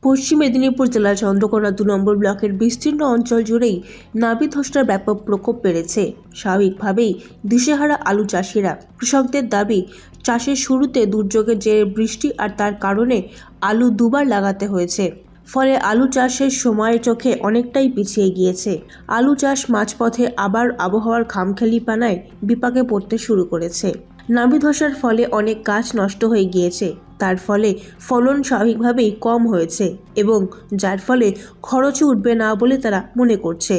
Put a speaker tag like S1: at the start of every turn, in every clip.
S1: পশ্চিম মেদিনীপুর জেলার চন্দ্রকোনা 2 নম্বর ব্লকের বিস্তীর্ণ অঞ্চল জুড়েই নাবি ধসটার ব্যাপক প্রকোপ বেড়েছে। স্বাভাবিকভাবেই দিশেহারা আলু চাষিরা। কৃষকদের দাবি, চাষের শুরুতে দুর্যোগের জেরে বৃষ্টি আর তার কারণে আলু দুবার লাগাতে হয়েছে। ফলে আলু চাষের সময়ের চোখে অনেকটাই পিছিয়ে গিয়েছে। আলু চাষ মাঝপথে আবার আবহাওয়ার খামখেয়ালিপনায় বিপাকে পড়তে শুরু করেছে। নাবি ধসার ফলে অনেক গাছ নষ্ট হয়ে গিয়েছে। তার ফলে ফলন স্বাভাবিকভাবেই কম হয়েছে এবং যার ফলে খরচও উঠবে না বলে তারা মনে করছে।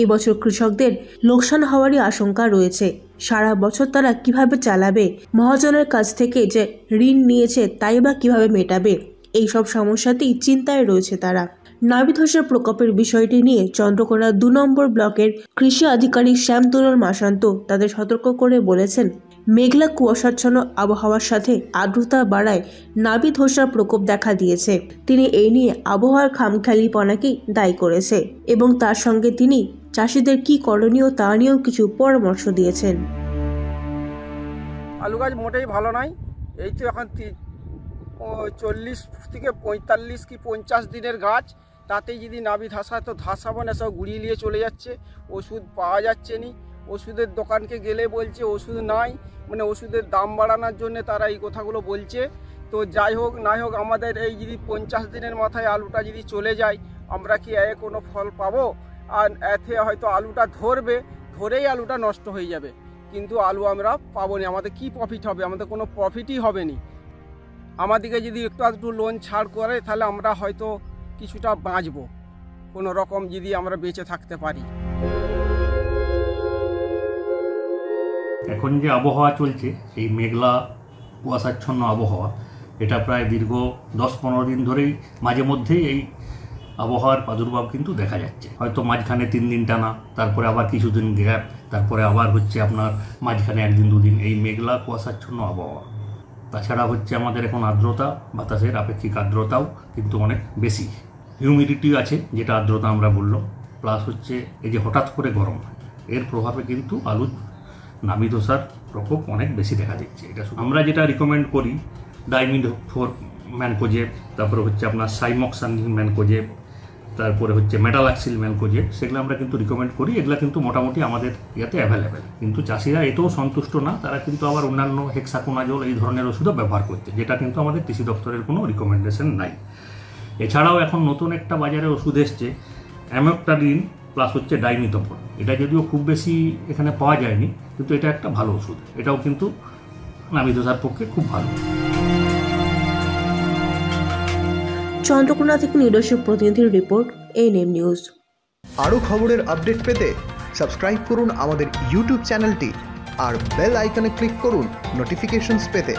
S1: এবছর কৃষকদের লোকসান হওয়ারই আশঙ্কা রয়েছে। সারা বছর তারা কিভাবে চালাবে, মহাজনের কাছ থেকে যে ঋণ নিয়েছে তাই বা কিভাবে মেটাবে, এইসব সমস্যাতেই চিন্তায় রয়েছে তারা। নাবি ধসের প্রকোপের বিষয়টি নিয়ে চন্দ্রকোনা 2 নম্বর ব্লকের কৃষি আধিকারিক শ্যামতরুণ মাসান্ত তাদের সতর্ক করে বলেছেন, মেঘলা কুয়াশাচ্ছন্ন আবহাওয়ার সাথে আর্দ্রতা বাড়ায় নাবি ধসার প্রকোপ দেখা দিয়েছে। তিনি এই নিয়ে আবহাওয়ার খামখেয়ালিপনাকেই দায়ী করেছে এবং তার সঙ্গে তিনি চাষিদের কি করণীয় তা নিয়েও কিছু পরামর্শ দিয়েছেন।
S2: আলু গাছ মোটেই ভালো নয়। এই তো এখন 40 থেকে 45 কি 50 দিনের গাছ, তাতেই যদি নাবি ধসা তো ধসাবো না, সব গুড়িয়ে নিয়ে চলে যাচ্ছে। ওষুধ পাওয়া যাচ্ছে নি, ওষুধের দোকানকে গেলে বলছে ওষুধ নাই, মানে ওষুধের দাম বাড়ানোর জন্য তারা এই কথাগুলো বলছে। তো যাই হোক নাই হোক, আমাদের এই যদি 50 দিনের মাথায় আলুটা যদি চলে যায়, আমরা কি কোনো ফল পাবো? আর এতে হয়তো আলুটা ধরেই আলুটা নষ্ট হয়ে যাবে, কিন্তু আলু আমরা পাবো না। আমাদের কি প্রফিট হবে? আমাদের কোনো প্রফিটই হবে না। আমাদেরকে যদি একটু লোন ছাড় করে তাহলে আমরা হয়তো কিছুটা বাঁচবো, কোনো রকম যদি আমরা বেঁচে থাকতে পারি।
S3: এখন যে আবহাওয়া চলছে, এই মেঘলা কুয়াশাচ্ছন্ন আবহাওয়া, এটা প্রায় দীর্ঘ 10-15 দিন ধরেই মাঝে মধ্যেই এই আবহাওয়ার প্রাদুর্ভাব কিন্তু দেখা যাচ্ছে। হয়তো মাঝখানে 3 দিন টানা, তারপরে আবার কিছুদিন গ্যাপ, তারপরে আবার হচ্ছে আপনার মাঝখানে 1-2 দিন এই মেঘলা কুয়াশাচ্ছন্ন আবহাওয়া। তাছাড়া হচ্ছে আমাদের এখন আর্দ্রতা, বাতাসের আপেক্ষিক আর্দ্রতাও কিন্তু অনেক বেশি, হিউমিডিটি আছে যেটা আর্দ্রতা আমরা বললাম, প্লাস হচ্ছে এই যে হঠাৎ করে গরম, এর প্রভাবে কিন্তু আলু নাবি ধসার প্রকোপ অনেক বেশি দেখা দিচ্ছে। এটা আমরা যেটা রিকমেন্ড করি, ডাইমিথোর ম্যানকোজেব, তারপরে হচ্ছে আপনার সাইমক্সান ম্যানকোজেব, তারপরে হচ্ছে মেটালাক্সিল ম্যানকোজেব, সেগুলো আমরা কিন্তু রিকমেন্ড করি। এগুলো কিন্তু মোটামুটি আমাদের ইয়াতে অ্যাভেলেবেল। কিন্তু চাষিরা এতেও সন্তুষ্ট না, তারা কিন্তু আবার অন্যান্য হেক্সাকোনাজল এই ধরনের ওষুধও ব্যবহার করছে, যেটা কিন্তু আমাদের কৃষি দপ্তরের কোনো রিকমেন্ডেশন নাই। এছাড়াও এখন নতুন একটা বাজারে ওষুধ এসছে, অ্যামোক্টাডিন প্লাস হচ্ছে ডাইমিথোফোন। এটা যদিও খুব বেশি এখানে পাওয়া যায়নি, কিন্তু এটা একটা ভালো ওষুধ। এটাও কিন্তু নাবি ধসার পক্ষে খুব ভালো।
S1: চন্দ্রকোনা থেকে নিজস্ব প্রতিনিধির রিপোর্ট, এএনএম নিউজ।
S4: আরও খবরের আপডেট পেতে সাবস্ক্রাইব করুন আমাদের ইউটিউব চ্যানেলটি আর বেল আইকনে ক্লিক করুন নোটিফিকেশনস পেতে।